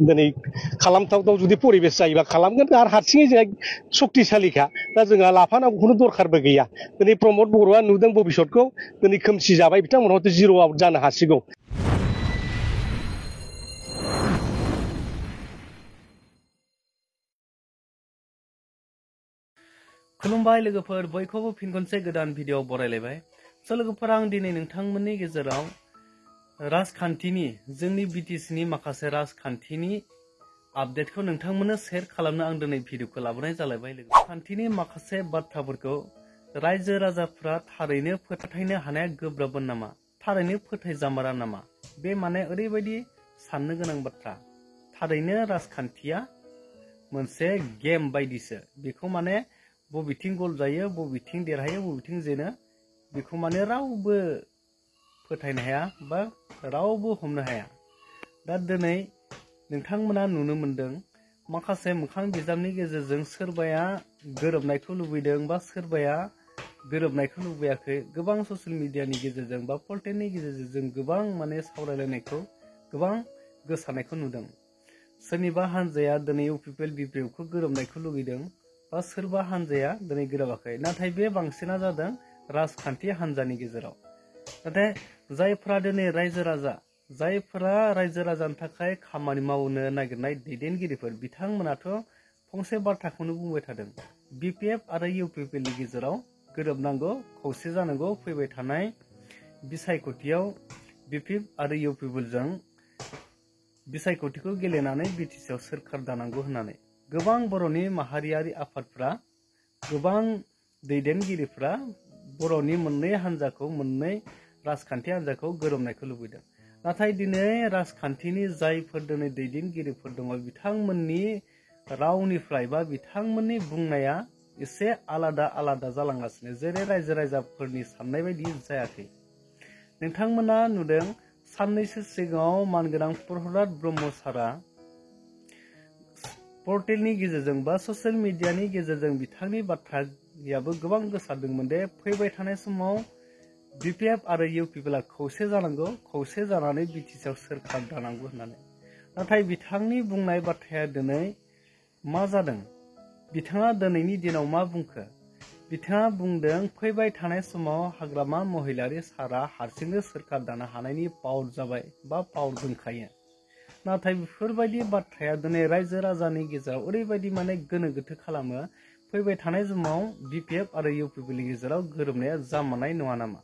दिनै खालामथावथाव जुदि परिबेस जायोबा खालामगोन आरो हारसिङै जोंहा शक्तिशालिखा दा जोंहा लाफानांगौखौनो दरखारबो गैया दिनै प्रमद बर'आ नुदों भबिष्यतखौ दिनै खोमसि जाबाय बिथांमोनहा जिर' आउट जानो हासिगौ। खुलुमबाय लोगोफोर बयखौबो फिन खनसे गोदान भिडिअ बरायलायबाय। लोगोफोर आं दिनै नोंथांमोननि गेजेराव राजखान्थिनि जोंनि बिटिसिनि माखासे राजखान्थिनि आपडेटखौ नोंथांमोननो शेयार खालामनो आं दिनै भिडिअखौ लाबोनाय जालायबाय। राजखान्थिनि माखासे बाथ्राफोरखौ रायजो राजाफ्रा थारैनो फोथायनो हानाया गोब्राबमोन नामा, थारैनो फोथायजामारा नामा, बे माने ओरैबायदि साननो गोनां बाथ्रा। थारैनो राजखान्थिया मोनसे गेम बायदिसो, बेखौ माने बबेथिं गल जायो, बबेथिं देरहायो, बबेथिं जेनो बेखौ माने रावबो फोथायनो हाया बा रावबो हमनो हाया। दा दिनै नोंथांमोना नुनो मोनदों माखासे मोखां बिजाबनि गेजेरजों सोरबाया गोरोबनायखौ लुबैदों बा सोरबाया गोरोबनायखौ लुबैयाखै। गोबां ससियेल मिडियानि गेजेरजों बा पलिटिक्सनि गेजेरजों जों गोबां माने सावरायलायनायखौ गोबां गोसारनायखौ नुदों। सोरनिबा हान्जाया दिनै इउपिपिएल बिपिएफखौ गोरोबनायखौ लुगैदों बा सोरबा हान्जाया दिनै गोरोबाखै। नाथाय बे बांसिना जादों राजखान्थि हान्जानि गेजेराव। नाथाय जायफोरा दिनै जायफोरा रायजो राजानि थाखाय खामानि मावनो नागिरनाय दैदेनगिरिफोर, बिथांमोनाथ' फंसे बाथ्राखौनो बुंबाय थादों, बिपिएफ आरो इउपिपिएलनि गेजेराव गोरोबनांगौ, खौसे जानांगौ, फैबाय थानाय बिसायख'थियाव बिपिएफ आरो इउपिपिएलजों बिसायख'थिखौ गेलेनानै बिटिसिआव सोरखार दानांगौ होननानै गोबां बर'नि माहारियारि आफादफ्रा, गोबां दैदेनगिरिफ्रा बर'नि मोननै राजखान्थि हान्जाखौ गोरोबनायखौ लुबैदों। नाथाय दिनै राजखान्थिनि जायफोर दिनै दैदेनगिरिफोर दङ, बिथांमोननि रावनिफ्राय बा बिथांमोननि बुंनाया एसे आलादा जालांगासिनो, जेरै रायजो राजाफोरनि साननाय बायदि जायाखै। नोंथांमोना नुदों साननैसो सिगाङाव मानगोनां प्रहलाद ब्रह्म सारा पर्टेलनि गेजेरजों बा ससियेल मिडियानि गेजेरजों बिथांनि बाथ्रायाबो गोबां गोसारदोंमोन दे फैबाय थानाय समाव बिपिएफ आरो इउपिपिएलआ खौसे जानांगौ, खौसे जानानै बिटिसिआव सोरखार दानांगौ होननानै। नाथाय बिथांनि बुंनाय बाथ्राया दिनै मा जादों? बिथाङा दिनैनि दिनाव मा बुंखो? बिथाङा बुंदों फैबाय थानाय समाव हाग्रामा महिलारि सारा हारसिंनो सोरखार दानो हानायनि पावर जाबाय बा पावर दंखायो। नाथाय बेफोरबायदि बाथ्राया दिनै रायजो राजानि गेजेराव ओरैबायदि माने गोनो गोथो खालामो, फैबाय थानाय समाव बिपिएफ आरो इउपिपिएलनि गेजेराव गोरोबनाया जामारनाय नङा नामा?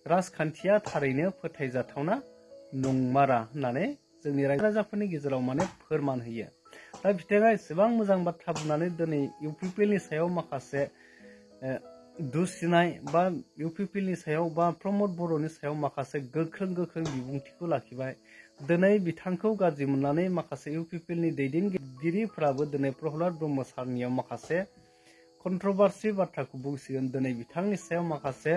राजखान्थिया थारैनो फोथायजाथावना नंमारा होननानै जोंनि रायजो राजाफोरनि गेजेराव माने फोरमान होयो। दा बिथाङा एसेबां मोजां बाथ्रा बुंनानै दिनै इउपिपिएलनि सायाव माखासे दुसिनाय बा इउपिपिएलनि सायाव बा प्रमद बर'नि सायाव माखासे गोख्रों बिबुंथिखौ लाखिबाय। दिनै बिथांखौ गाज्रि मोननानै माखासे इउपिपिएलनि दैदेनगिरिफोराबो दिनै प्रहलाद ब्रह्म सारनियाव माखासे कन्ट्रभार्सि बाथ्राखौ बुंसिगोन, दिनै बिथांनि सायाव माखासे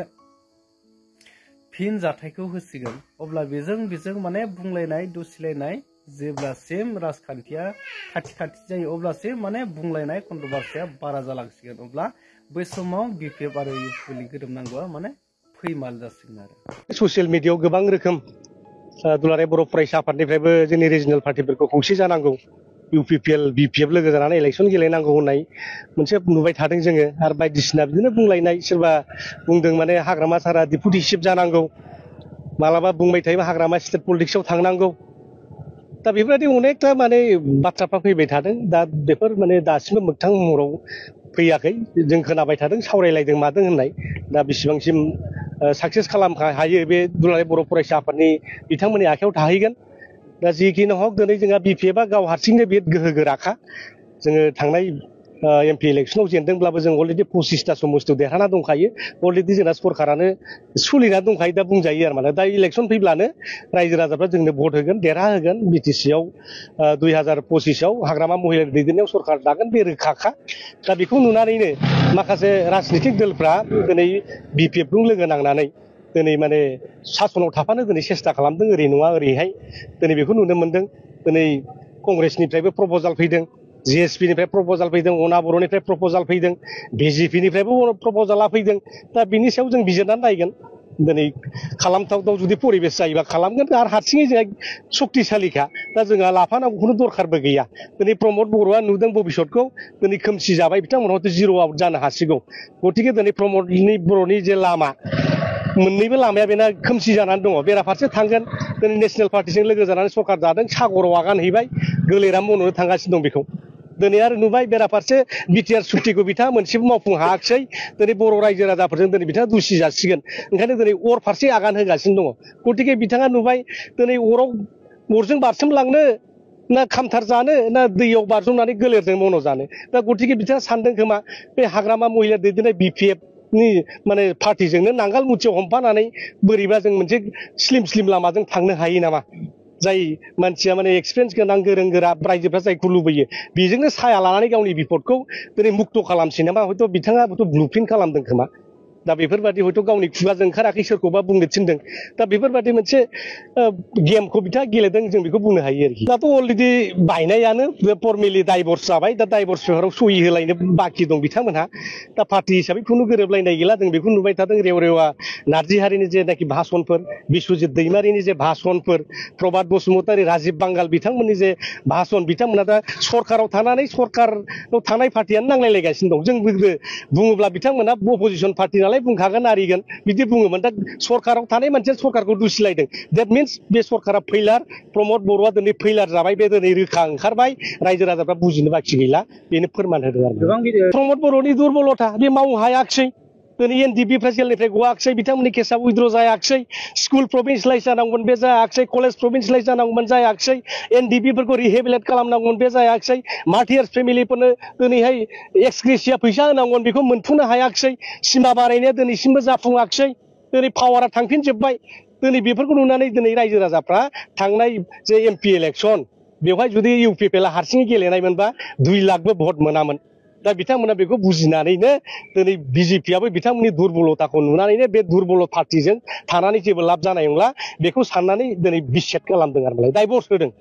फिन जाथायखौ होसिगोन। अब्ला बेजों माने बुंलायनाय दुसिलायनाय जेब्लासिम राजखान्थिया खाथि जायो अब्लासिम माने बुंलायनाय कन्ट्रभार्सिया बारा जालांसिगोन। अब्ला बै समाव बिपिएफ आरो इउपिपिएलनि गोरोबनांगौआ माने फैमाल जासिगोन आरो। ससियेल मिडियायाव गोबां रोखोम दुलाराय बर' फरायसा आफादनिफ्रायबो जोंनि रिजनेल पार्टिफोरखौ खौसे जानांगौ, इउपिपिएल बिपिएफ लोगो जानानै इलेक्सन गेलेनांगौ होननाय मोनसे नुबाय थादों जोङो। आरो बायदिसिना बिदिनो बुंलायनाय, सोरबा बुंदों माने हाग्रामा सारा डिपुटि चिफ जानांगौ, मालाबा बुंबाय थायो हाग्रामा स्टेट पलिटिक्सआव थांनांगौ। दा बेफोरबायदि अनेकथा माने बाथ्राफ्रा फैबाय थादों। दा बेफोर माने दासिमबो मोगथां महराव फैयाखै। जों खोनाबाय थादों सावरायलायदों मादों होननाय। दा बेसेबांसिम साक्सेस खालामनो हायो बे दुलाराय बर' फरायसा आफादनि बिथांमोननि आखायाव थाहैगोन। दा जिखिनि हक दिनै जोंहा बिपिएफआ गाव हारसिंनो बे गोहो गोराखा। जोङो थांनाय एमपि इलेक्सनाव जेनदोंब्लाबो जों अलरेडि 25टा समस्थियाव देरहाना दंखायो। अलरेडि जोंना सरकारानो सोलिना दंखायो दा बुंजायो आरो माने। दा इलेक्सन फैब्लानो रायजो राजाफ्रा जोंनो भट होगोन, देरहाहोगोन। बिटिसिआव 2025आव हाग्रामा महिलारि दैदेननायाव सरकार दागोन, बे रोखाखा। दा बेखौ नुनानैनो माखासे राजनितिक दलफ्रा दिनै बिपिएफजों लोगो नांनानै दिनै माने सासनाव थाफानो दिनै सेस्था खालामदों। ओरै नङा ओरैहाय दिनै बेखौ नुनो मोनदों। दिनै कंग्रेसनिफ्रायबो प्रप'जाल फैदों, जिएसपिनिफ्राय प्रप'जाल फैदों, अना बर'निफ्राय प्रप'जाल फैदों, बिजेपिनिफ्रायबो प्रप'जाला फैदों। दा बिनि सायाव जों बिजिरनानै नायगोन दिनै खालामथावथाव जुदि परिबेस जायोबा खालामगोन आरो हारसिङै जोंहा सक्तिशालिखा दा जोंहा लाफानांगौखौनो दरखारबो गैया दिनै प्रमद बर'आ नुदों भबिष्यतखौ दिनै खोमसि जाबाय बिथांमोनहाथ' जिर' आउट जानो हासिगौ गतिके दिनै प्रमदनि बर'नि जे लामा मोननैबो लामाया बेना खोमसि जानानै दङ बेराफारसे थांगोन दिनै नेशनेल पार्टिजों लोगो जानानै सरकार दादों सागराव आगान हैबाय गोलेरा मन'नो थांगासिनो दं बेखौ दिनै आरो नुबाय बेराफारसे बिटिआर सुक्तिखौ बिथाङा मोनसेबो मावफुंनो हायाखिसै दिनै बर' रायजो राजाफोरजों दिनै बिथाङा दुसि जासिगोन ओंखायनो दिनै अर फारसे आगान होगासिनो दङ गतिके बिथाङा नुबाय दिनै अरजों बारसोमलांनो ना खामथार जानो ना दैयाव बारसोमनानै गोलेरजों मन' जानो दा गतिके बिथाङा सानदों खोमा बे हाग्रामा महिला दैदेननाय बिपिएफ नि माने पार्टिजोंनो नांगाल मुथियाव हमफानानै बोरैबा जों मोनसे स्लिम लामाजों थांनो हायो नामा जाय मानसिया माने एक्सपिरियेन्स गोनां गोरों गोरा रायजोफ्रा जायखौ लुबैयो बेजोंनो साया लानानै गावनि बिपदखौ दिनै मुक्त खालामसै नामा हयथ' बिथाङा ब्लुप्रिन्ट खालामदों खोमा दा बेफोरबादि हयथ' गावनि खुगाजों ओंखाराखै सोरखौबा बुंनो थिनदों दा बेफोरबादि मोनसे गेमखौ बिथाङा गेलेदों जों बेखौ बुंनो हायो आरोखि दाथ' अलरेडि बायनायानो फर्मेलि डाइभर्स जाबाय दा डाइभर्स पेपाराव सहि होलायनो बाखि दं बिथांमोनहा दा पार्टि हिसाबै खुनु गोरोबलायनाय गैला जों बेखौ नुबाय थादों रेवा नार्जिहारिनि जेनाखि भाषणफोर बिस्वजित दैमारिनि जे भाषणफोर प्रभात बसुमतारी राजिब बांगाल बिथांमोननि जे भाषण बिथांमोना दा सरकाराव थानानै सरकाराव थानाय पार्टियानो नांलायलायगासिनो दं जों बुङोब्ला बिथांमोना अपोजिसन पार्टि नालाय बुंखागोन आरिगोन बिदि बुङोमोन दा सरकाराव थानाय मानसिया सरकारखौ दुसिलायदों देट मिन्स बे सरकारा फैलार प्रमद बर'आ दिनै फैलार जाबाय बे दिनै रोखा ओंखारबाय रायजो राजाफ्रा बुजिनो बाखि गैला बेनो फोरमान होदों आरो प्रमद बर'नि दुरबलथा बे मावनो हायाखिसै दिनै एनडिबिफ्रा जेलनिफ्राय गवाखिसै बिथांमोननि केसा उइद्र जायाखिसै स्कुल प्रभिन्सियेलाइज जानांगौमोन बे जायाखिसै कलेज प्रभिन्सियेलाइज जानांगौमोन जायाखिसै एनडिबिफोरखौ रिहेबिलेट खालामनांगौमोन बे जायाखिसै मार्टियार्स फेमिलिफोरनो दिनैहाय एक्सग्रेसिया फैसा होनांगौमोन बेखौ मोनफुंनो हायाखिसै सिमा बारायनाया दिनैसिमबो जाफुङाखिसै दिनै पावारा थांफिनजोब्बाय दिनै बेफोरखौ नुनानै दिनै रायजो राजाफ्रा थांनाय जे एमपि इलेक्सन बेवहाय जुदि इउपिपिएलआ हारसिङै गेलेनायमोनबा 2 लाखबो भट मोनामोन दा बिथांमोना बेखौ बुजिनानैनो दिनै बिजेपिआबो बिथांमोननि दुरबलताखौ नुनानैनो बे दुरबल पार्टिजों थानानै जेबो लाब जानाय नंला बेखौ साननानै दिनै बिसेट खालामदों आरो मालाय डाइभर्स होदों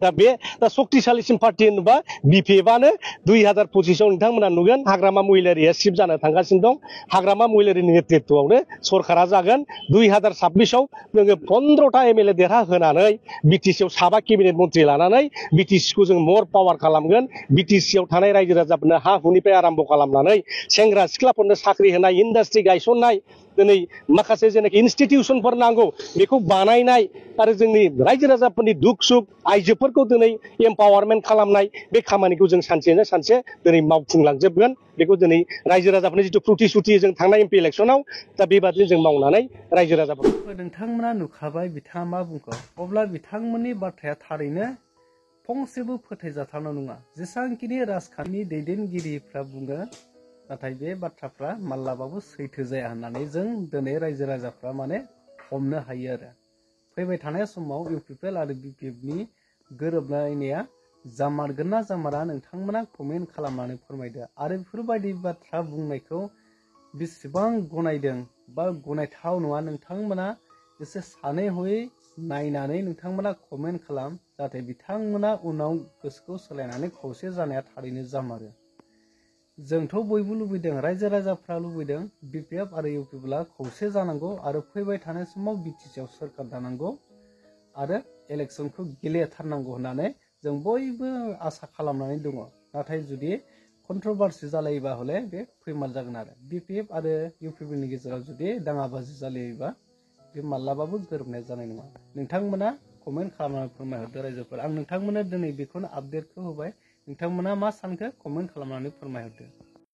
दा सक्तिशालिसिन पार्टि होनोबा बिपिएफआनो 2025आव नोंथांमोना नुगोन हाग्रामा महिलारिया सिफ जानो थांगासिनो दं हाग्रामा महिलारिनि नेतृत्वआवनो सरकारा जागोन 2026आव जोङो 15टा एमएलए देरहा होनानै बिटिसिआव 7 केबिनेट मन्त्रि लानानै बिटिसिखौ जों मर पावार खालामगोन बिटिसिआव थानाय रायजो राजाफोरनो हा हुनिफ्राय आराम्भ खालामनानै सेंग्रा सिख्लाफोरनो साख्रि होनाय इन्डास्ट्रि गायसननाय दिनै माखासे जेनाखि इनस्टिटिउसनफोर नांगौ बेखौ बानायनाय आरो जोंनि रायजो राजाफोरनि दुख सुख आइजोफोरखौ दिनै एम्पावारमेन्ट खालामनाय बे खामानिखौ जों सानसेनो सानसे दिनै मावफुंलांजोबगोन बेखौ दिनै रायजो राजाफोरनि जिथु प्रतिश्रुति जों थांनाय एमपि इलेक्सनाव दा बेबादिनो जों मावनानै रायजो राजाफोरखौ नोंथांमोना नुखाबाय बिथाङा मा बुंखो अब्ला बिथांमोननि बाथ्राया थारैनो फंसेबो फोथायजाथावना नङा जेसेबांखिनि राजखान्थिनि दैदेनगिरिफ्रा बुङो नाथाय बे बाथ्राफ्रा माब्लाबाबो सैथो जाया होननानै जों दिनै रायजो राजाफ्रा माने हमनो हायो आरो फैबाय थानाय समाव इउपिपिएल आरो बिपिएफनि गोरोबलायनाया जामारगोन ना जामारा नोंथांमोना कमेन्ट खालामनानै फोरमायदो आरो बेफोरबायदि बाथ्रा बुंनायखौ बेसेबां गनायदों बा गनायथाव नङा नोंथांमोना एसे सानै हयै नायनानै नोंथांमोना कमेन्ट खालाम जाहाथे बिथांमोना उनाव गोसोखौ सोलायनानै खौसे जानाया थारैनो जामारो जोंथ' बयबो लुबैदों रायजो राजाफ्रा लुबैदों बिपिएफ आरो इउपिपिएलआ खौसे जानांगौ आरो फैबाय थानाय समाव बिटिसिआव सोरखार दानांगौ आरो इलेक्सनखौ गेलेथारनांगौ होननानै जों बयबो आसा खालामनानै दङ नाथाय जुदि कन्ट्रभार्सि जालायोबा हले बे फैमाल जागोन आरो बिपिएफ आरो इउपिपिएलनि गेजेराव जुदि दाङाबाजि जालायोबा बे माब्लाबाबो गोरोबनाय जानाय नङा नोंथांमोना कमेन्ट खालामनानै फोरमायहरदो रायजोफोर आं नोंथांमोननो दिनै बेखौनो आपडेटखौ होबाय नोंथांमोना मा सानखो कमेन्ट खालामनानै फोरमायहरदो